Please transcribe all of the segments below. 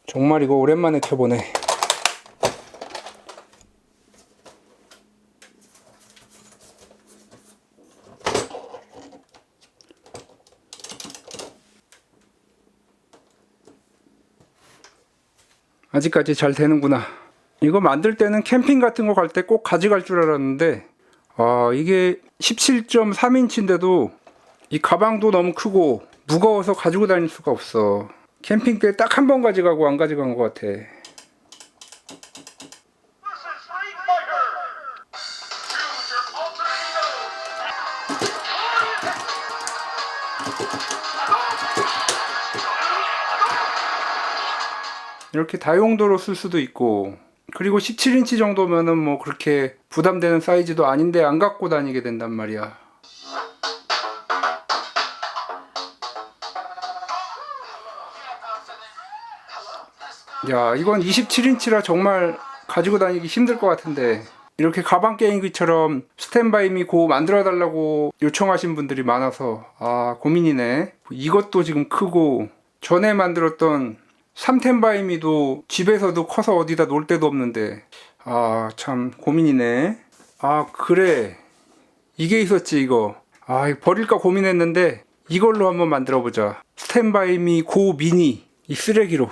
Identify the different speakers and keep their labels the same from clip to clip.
Speaker 1: 정말 이거 오랜만에 켜보네. 아직까지 잘 되는구나. 이거 만들 때는 캠핑 같은 거 갈 때 꼭 가져갈 줄 알았는데 이게 17.3인치인데도 이 가방도 너무 크고 무거워서 가지고 다닐 수가 없어. 캠핑 때 딱 한 번 가져가고 안 가져간 것 같아. 이렇게 다용도로 쓸 수도 있고, 그리고 17인치 정도면은 뭐 그렇게 부담되는 사이즈도 아닌데 안 갖고 다니게 된단 말이야. 야, 이건 27인치라 정말 가지고 다니기 힘들 것 같은데, 이렇게 가방 게임기처럼 스탠바이미 고 만들어 달라고 요청하신 분들이 많아서 고민이네. 이것도 지금 크고, 전에 만들었던 3텐바이미도 집에서도 커서 어디다 놓을 데도 없는데 참 고민이네. 그래, 이게 있었지. 이거 버릴까 고민했는데 이걸로 한번 만들어 보자. 스탠바이미 고 미니, 이 쓰레기로.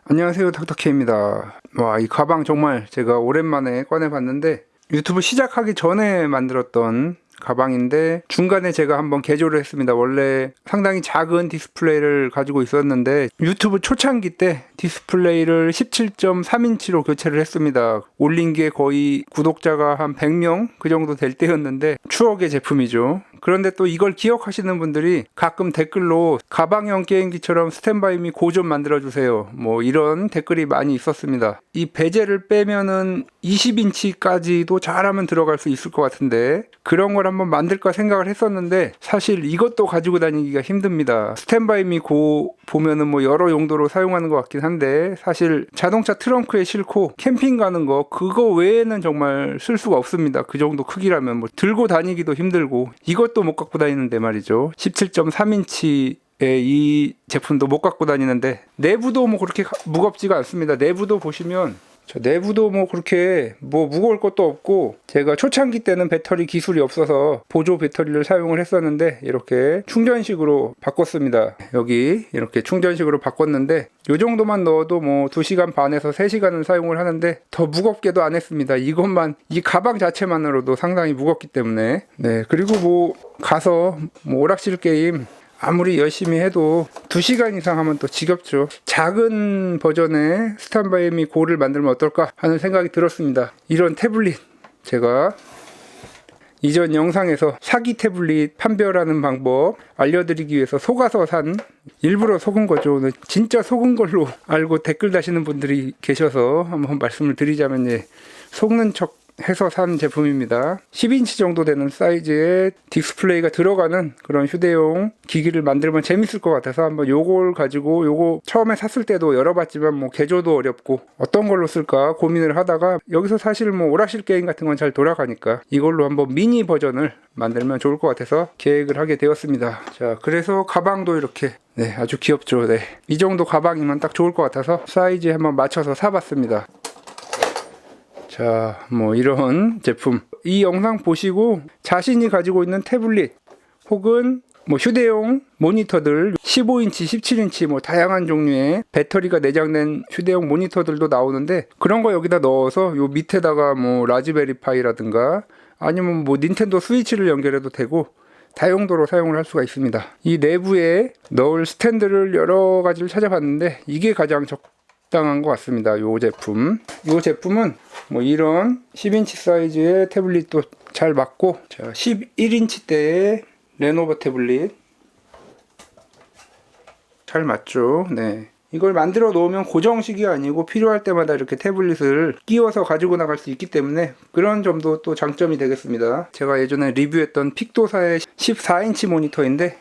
Speaker 1: 안녕하세요, 탁탁해입니다. 이 가방 정말 제가 오랜만에 꺼내봤는데, 유튜브 시작하기 전에 만들었던 가방인데 중간에 제가 한번 개조를 했습니다. 원래 상당히 작은 디스플레이를 가지고 있었는데 유튜브 초창기 때 디스플레이를 17.3인치로 교체를 했습니다. 올린 게 거의 구독자가 한 100명 그 정도 될 때였는데 추억의 제품이죠. 그런데 또 이걸 기억하시는 분들이 가끔 댓글로 가방형 게임기처럼 스탠바이미 고 좀 만들어주세요, 뭐 이런 댓글이 많이 있었습니다. 이 베젤을 빼면은 20인치까지도 잘하면 들어갈 수 있을 것 같은데 그런 걸 한번 만들까 생각을 했었는데 사실 이것도 가지고 다니기가 힘듭니다. 스탠바이미 고 보면은 뭐 여러 용도로 사용하는 것 같긴 한데 사실 자동차 트렁크에 싣고 캠핑 가는 거 그거 외에는 정말 쓸 수가 없습니다. 그 정도 크기라면 뭐 들고 다니기도 힘들고 이것도 못 갖고 다니는데 말이죠. 17.3인치 이 제품도 못 갖고 다니는데 내부도 뭐 그렇게 무겁지가 않습니다. 내부도 보시면 저 내부도 뭐 그렇게 뭐 무거울 것도 없고, 제가 초창기 때는 배터리 기술이 없어서 보조 배터리를 사용을 했었는데 이렇게 충전식으로 바꿨습니다. 여기 이렇게 충전식으로 바꿨는데 이 정도만 넣어도 뭐 2시간 반에서 3시간은 사용을 하는데 더 무겁게도 안 했습니다. 이것만, 이 가방 자체만으로도 상당히 무겁기 때문에. 네, 그리고 뭐 가서 뭐 오락실 게임 아무리 열심히 해도 2시간 이상 하면 또 지겹죠. 작은 버전의 스탠바이미 고를 만들면 어떨까 하는 생각이 들었습니다. 이런 태블릿, 제가 이전 영상에서 사기 태블릿 판별하는 방법 알려드리기 위해서 속아서 산, 일부러 속은 거죠. 진짜 속은 걸로 알고 댓글 다시는 분들이 계셔서 한번 말씀을 드리자면, 속는 척 해서 산 제품입니다. 10인치 정도 되는 사이즈의 디스플레이가 들어가는 그런 휴대용 기기를 만들면 재밌을 것 같아서 한번 요걸 가지고, 요거 처음에 샀을 때도 열어봤지만 뭐 개조도 어렵고 어떤 걸로 쓸까 고민을 하다가 여기서 사실 뭐 오락실 게임 같은 건 잘 돌아가니까 이걸로 한번 미니 버전을 만들면 좋을 것 같아서 계획을 하게 되었습니다. 자, 그래서 가방도 이렇게 아주 귀엽죠. 이 정도 가방이면 딱 좋을 것 같아서 사이즈에 한번 맞춰서 사봤습니다. 자, 뭐 이런 제품, 이 영상 보시고 자신이 가지고 있는 태블릿 혹은 뭐 휴대용 모니터들, 15인치, 17인치 뭐 다양한 종류의 배터리가 내장된 휴대용 모니터들도 나오는데 그런 거 여기다 넣어서 요 밑에다가 뭐 라즈베리 파이라든가 아니면 뭐 닌텐도 스위치를 연결해도 되고 다용도로 사용을 할 수가 있습니다. 이 내부에 넣을 스탠드를 여러 가지를 찾아봤는데 이게 가장 적당한 것 같습니다. 요 제품은 뭐 이런 10인치 사이즈의 태블릿도 잘 맞고, 자, 11인치대의 레노버 태블릿 잘 맞죠. 네, 이걸 만들어 놓으면 고정식이 아니고 필요할 때마다 이렇게 태블릿을 끼워서 가지고 나갈 수 있기 때문에 그런 점도 또 장점이 되겠습니다. 제가 예전에 리뷰했던 픽도사의 14인치 모니터인데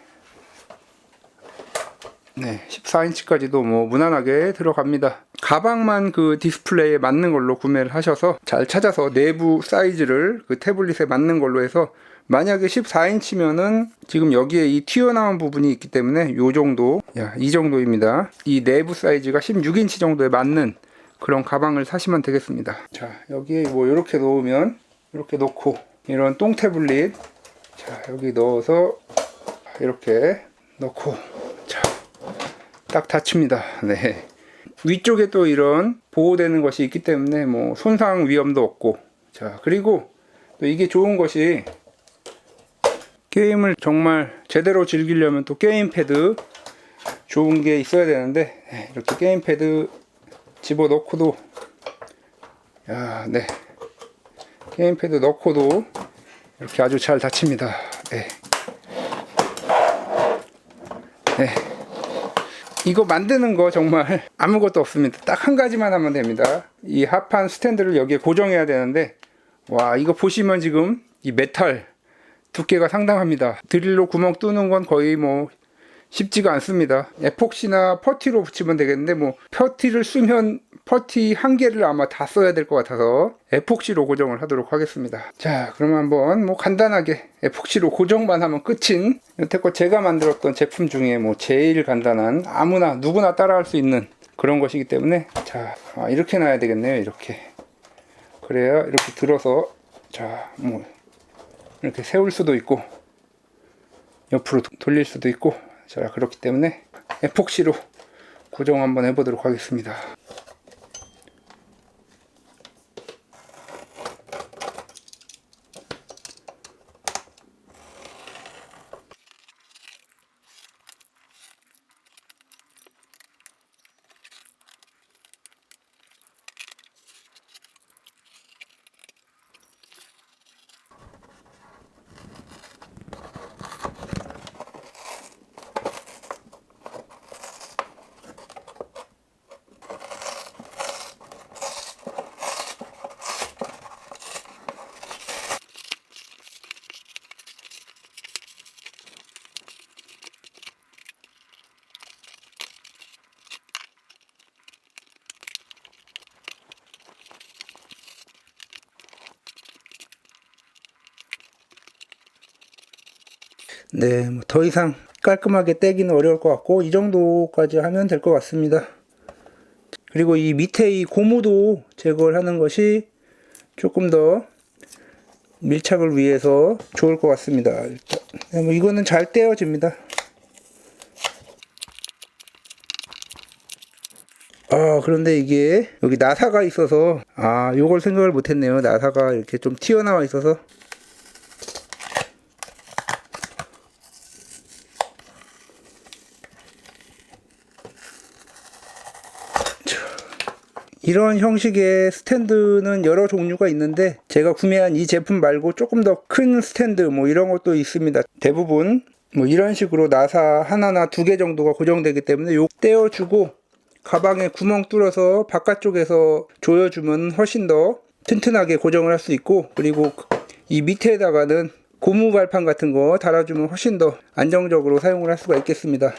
Speaker 1: 14인치까지도 뭐 무난하게 들어갑니다. 가방만 그 디스플레이에 맞는 걸로 구매를 하셔서 잘 찾아서 내부 사이즈를 그 태블릿에 맞는 걸로 해서, 만약에 14인치면은 지금 여기에 이 튀어나온 부분이 있기 때문에 요 정도, 이 정도입니다. 이 내부 사이즈가 16인치 정도에 맞는 그런 가방을 사시면 되겠습니다. 자, 여기에 뭐 이렇게 놓으면, 이렇게 놓고 이런 똥 태블릿, 자, 여기 넣어서 이렇게 넣고, 자, 딱 닫힙니다. 네. 위쪽에 또 이런 보호되는 것이 있기 때문에 뭐 손상 위험도 없고, 자, 그리고 또 이게 좋은 것이, 게임을 정말 제대로 즐기려면 또 게임패드 좋은 게 있어야 되는데, 이렇게 게임패드 집어넣고도, 네, 게임패드 넣고도 이렇게 아주 잘 닫힙니다. 네. 네. 이거 만드는 거 정말 아무것도 없습니다. 딱 한 가지만 하면 됩니다. 이 하판 스탠드를 여기에 고정해야 되는데, 와, 이거 보시면 지금 이 메탈 두께가 상당합니다. 드릴로 구멍 뚫는 건 거의 뭐 쉽지가 않습니다. 에폭시나 퍼티로 붙이면 되겠는데, 뭐 퍼티를 쓰면 퍼티 한 개를 아마 다 써야 될 것 같아서 에폭시로 고정을 하도록 하겠습니다. 자, 그러면 한번 뭐 간단하게 에폭시로 고정만 하면 끝인, 여태껏 제가 만들었던 제품 중에 뭐 제일 간단한, 아무나 누구나 따라할 수 있는 그런 것이기 때문에, 자, 이렇게 놔야 되겠네요. 이렇게. 그래야 이렇게 들어서, 자, 뭐 이렇게 세울 수도 있고 옆으로 돌릴 수도 있고, 자, 그렇기 때문에 에폭시로 고정 한번 해보도록 하겠습니다. 네, 뭐 더 이상 깔끔하게 떼기는 어려울 것 같고, 이 정도까지 하면 될 것 같습니다. 그리고 이 밑에 이 고무도 제거를 하는 것이 조금 더 밀착을 위해서 좋을 것 같습니다. 일단 뭐 이거는 잘 떼어집니다. 그런데 이게 여기 나사가 있어서, 요걸 생각을 못했네요. 나사가 이렇게 좀 튀어나와 있어서. 이런 형식의 스탠드는 여러 종류가 있는데, 제가 구매한 이 제품 말고 조금 더 큰 스탠드 뭐 이런 것도 있습니다. 대부분 뭐 이런 식으로 나사 하나나 두 개 정도가 고정되기 때문에 요 떼어주고 가방에 구멍 뚫어서 바깥쪽에서 조여주면 훨씬 더 튼튼하게 고정을 할 수 있고, 그리고 이 밑에다가는 고무 발판 같은 거 달아주면 훨씬 더 안정적으로 사용을 할 수가 있겠습니다.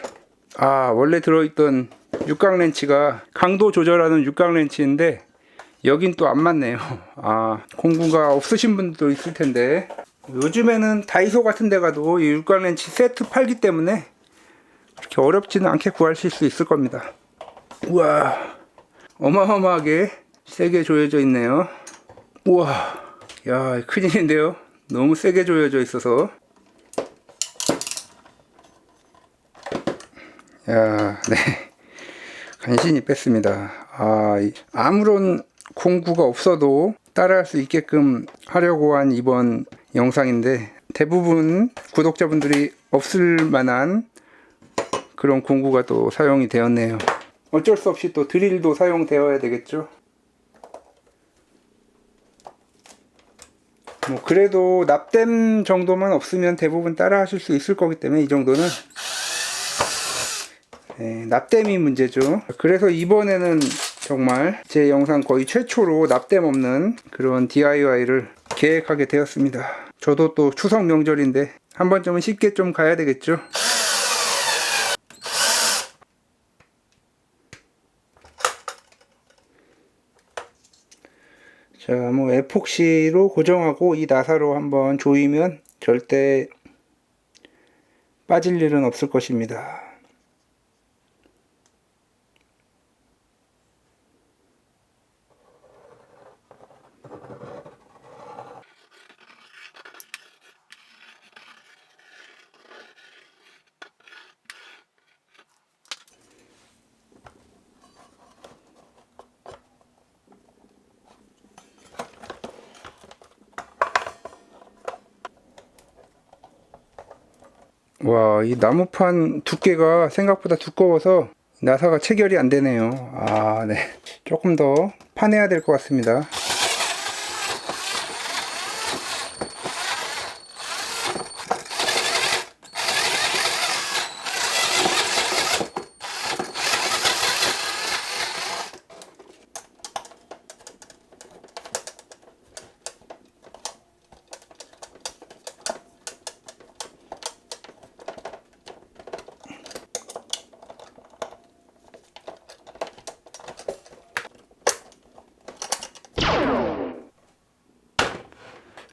Speaker 1: 원래 들어있던 육각 렌치가 강도 조절하는 육각 렌치인데 여긴 또 안 맞네요. 공구가 없으신 분들도 있을 텐데, 요즘에는 다이소 같은 데 가도 이 육각 렌치 세트 팔기 때문에 그렇게 어렵지는 않게 구하실 수 있을 겁니다. 우와, 어마어마하게 세게 조여져 있네요. 우와, 야, 큰일인데요. 너무 세게 조여져 있어서. 야, 네, 간신히 뺐습니다. 아무런 공구가 없어도 따라할 수 있게끔 하려고 한 이번 영상인데, 대부분 구독자분들이 없을 만한 그런 공구가 또 사용이 되었네요. 어쩔 수 없이 또 드릴도 사용되어야 되겠죠. 뭐 그래도 납땜 정도만 없으면 대부분 따라 하실 수 있을 거기 때문에, 이 정도는 납땜이 문제죠. 그래서 이번에는 정말 제 영상 거의 최초로 납땜 없는 그런 DIY를 계획하게 되었습니다. 저도 또 추석 명절인데 한 번쯤은 쉽게 좀 가야 되겠죠. 자, 뭐 에폭시로 고정하고 이 나사로 한번 조이면 절대 빠질 일은 없을 것입니다. 와, 이 나무판 두께가 생각보다 두꺼워서 나사가 체결이 안 되네요. 아, 네. 조금 더 파내야 될 것 같습니다.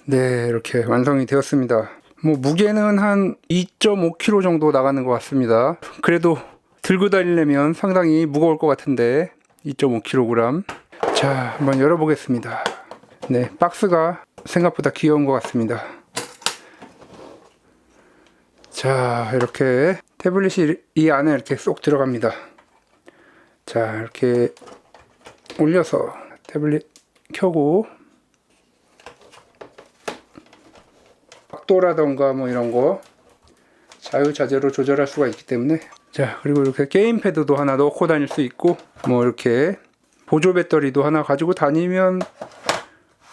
Speaker 1: 네, 이렇게 완성이 되었습니다. 뭐 무게는 한 2.5kg 정도 나가는 것 같습니다. 그래도 들고 다니려면 상당히 무거울 것 같은데 2.5kg. 자, 한번 열어보겠습니다. 네, 박스가 생각보다 귀여운 것 같습니다. 자, 이렇게 태블릿이 이 안에 이렇게 쏙 들어갑니다. 자, 이렇게 올려서 태블릿 켜고 각도라던가 뭐 이런 거 자유자재로 조절할 수가 있기 때문에. 자, 그리고 이렇게 게임 패드도 하나 넣고 다닐 수 있고, 뭐 이렇게 보조 배터리도 하나 가지고 다니면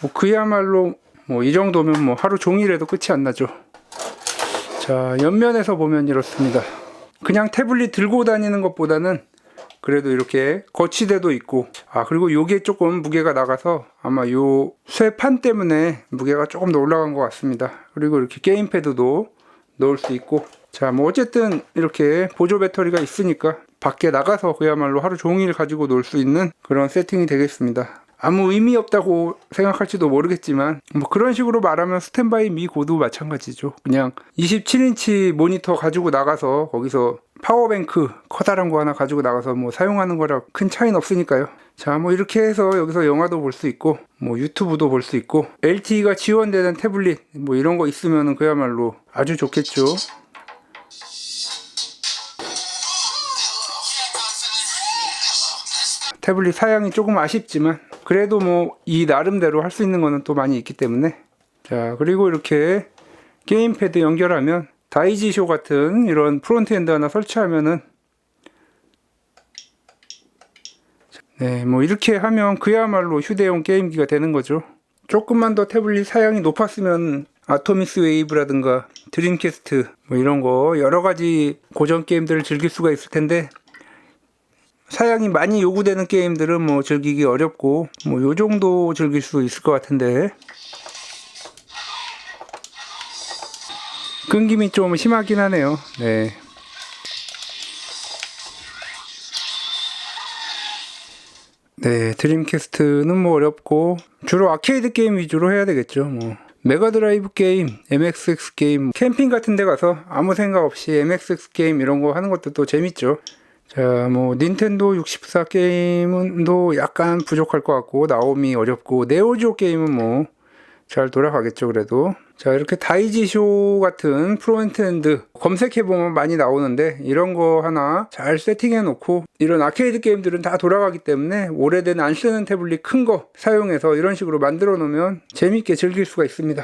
Speaker 1: 뭐 그야말로 뭐 이 정도면 뭐 하루 종일해도 끝이 안 나죠. 자, 옆면에서 보면 이렇습니다. 그냥 태블릿 들고 다니는 것보다는 그래도 이렇게 거치대도 있고, 아, 그리고 요게 조금 무게가 나가서 아마 요 쇠판 때문에 무게가 조금 더 올라간 것 같습니다. 그리고 이렇게 게임 패드도 넣을 수 있고, 자, 뭐 어쨌든 이렇게 보조 배터리가 있으니까 밖에 나가서 그야말로 하루 종일 가지고 놀 수 있는 그런 세팅이 되겠습니다. 아무 의미 없다고 생각할지도 모르겠지만 뭐 그런 식으로 말하면 스탠바이 미 고도 마찬가지죠. 그냥 27인치 모니터 가지고 나가서 거기서 파워뱅크 커다란 거 하나 가지고 나가서 뭐 사용하는 거랑 큰 차이는 없으니까요. 자, 뭐 이렇게 해서 여기서 영화도 볼 수 있고 뭐 유튜브도 볼 수 있고 LTE가 지원되는 태블릿 뭐 이런 거 있으면 그야말로 아주 좋겠죠. 태블릿 사양이 조금 아쉽지만 그래도 뭐 이 나름대로 할 수 있는 거는 또 많이 있기 때문에. 자, 그리고 이렇게 게임패드 연결하면 다이지쇼 같은 이런 프론트엔드 하나 설치하면은, 네, 뭐 이렇게 하면 그야말로 휴대용 게임기가 되는 거죠. 조금만 더 태블릿 사양이 높았으면 아토미스 웨이브라든가 드림캐스트 뭐 이런 거 여러 가지 고전 게임들을 즐길 수가 있을 텐데, 사양이 많이 요구되는 게임들은 뭐 즐기기 어렵고 뭐 요 정도 즐길 수 있을 것 같은데, 끊김이 좀 심하긴 하네요. 네. 네, 드림캐스트는 뭐 어렵고 주로 아케이드 게임 위주로 해야 되겠죠. 뭐 메가드라이브 게임, MXX 게임, 캠핑 같은 데 가서 아무 생각 없이 MXX 게임 이런 거 하는 것도 또 재밌죠. 자, 뭐 닌텐도 64 게임은 또 약간 부족할 것 같고 나오미 어렵고, 네오지오 게임은 뭐 잘 돌아가겠죠. 그래도 자, 이렇게 다이지쇼 같은 프론트엔드 검색해보면 많이 나오는데 이런 거 하나 잘 세팅해 놓고, 이런 아케이드 게임들은 다 돌아가기 때문에 오래된 안 쓰는 태블릿 큰 거 사용해서 이런 식으로 만들어 놓으면 재밌게 즐길 수가 있습니다.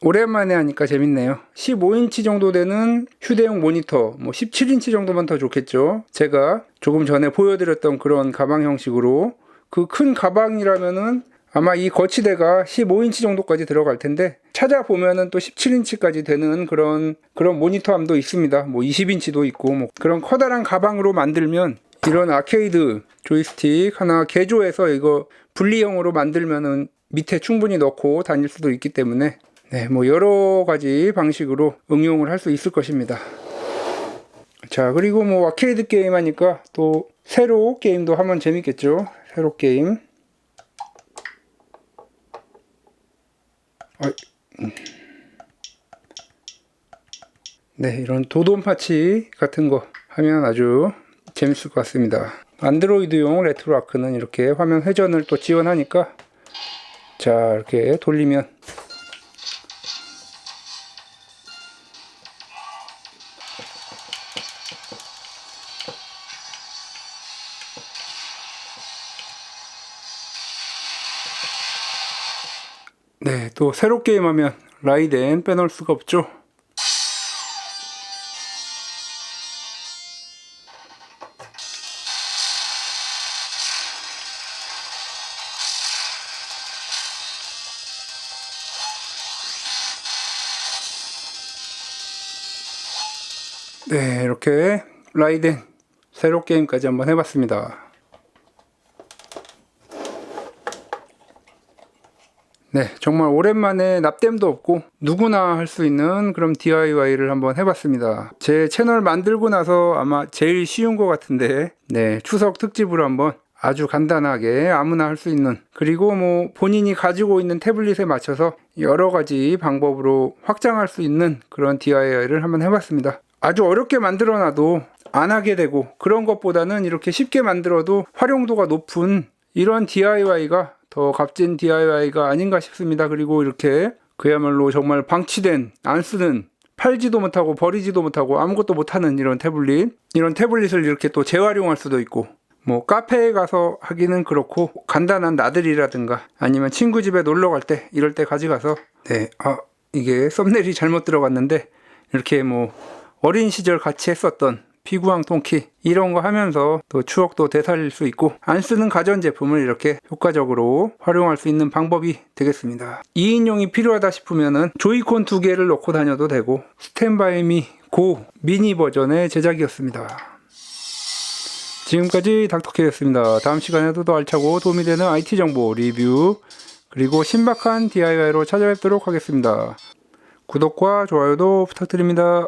Speaker 1: 오랜만에 하니까 재밌네요. 15인치 정도 되는 휴대용 모니터, 뭐 17인치 정도면 더 좋겠죠. 제가 조금 전에 보여드렸던 그런 가방 형식으로, 그 큰 가방이라면은 아마 이 거치대가 15인치 정도까지 들어갈 텐데 찾아보면은 또 17인치까지 되는 그런 모니터함도 있습니다. 뭐 20인치도 있고 뭐 그런 커다란 가방으로 만들면 이런 아케이드 조이스틱 하나 개조해서 이거 분리형으로 만들면은 밑에 충분히 넣고 다닐 수도 있기 때문에 네, 뭐 여러 가지 방식으로 응용을 할 수 있을 것입니다. 자, 그리고 뭐 아케이드 게임 하니까 또 세로 게임도 하면 재밌겠죠. 세로 게임. 네, 이런 도돈파치 같은 거 하면 아주 재밌을 것 같습니다. 안드로이드용 레트로 아크는 이렇게 화면 회전을 또 지원하니까 자, 이렇게 돌리면 네, 또 세로 게임하면 라이덴 빼놓을 수가 없죠. 네, 이렇게 라이덴 세로 게임까지 한번 해봤습니다. 네, 정말 오랜만에 납땜도 없고 누구나 할 수 있는 그런 DIY를 한번 해봤습니다. 제 채널 만들고 나서 아마 제일 쉬운 것 같은데 네, 추석 특집으로 한번 아주 간단하게 아무나 할 수 있는, 그리고 뭐 본인이 가지고 있는 태블릿에 맞춰서 여러 가지 방법으로 확장할 수 있는 그런 DIY를 한번 해봤습니다. 아주 어렵게 만들어놔도 안 하게 되고 그런 것보다는 이렇게 쉽게 만들어도 활용도가 높은 이런 DIY가 더 값진 DIY가 아닌가 싶습니다. 그리고 이렇게 그야말로 정말 방치된, 안 쓰는, 팔지도 못하고 버리지도 못하고 아무것도 못하는 이런 태블릿을 이렇게 또 재활용할 수도 있고, 뭐 카페에 가서 하기는 그렇고 간단한 나들이라든가 아니면 친구 집에 놀러 갈 때 이럴 때 가져가서 이게 썸네일이 잘못 들어갔는데 이렇게 뭐 어린 시절 같이 했었던 피구왕 통키 이런 거 하면서 또 추억도 되살릴 수 있고 안 쓰는 가전제품을 이렇게 효과적으로 활용할 수 있는 방법이 되겠습니다. 2인용이 필요하다 싶으면은 조이콘 2개를 넣고 다녀도 되고 스탠바이미 고 미니 버전의 제작이었습니다. 지금까지 닥터케이였습니다. 다음 시간에도 더 알차고 도움이 되는 IT 정보 리뷰 그리고 신박한 DIY로 찾아뵙도록 하겠습니다. 구독과 좋아요도 부탁드립니다.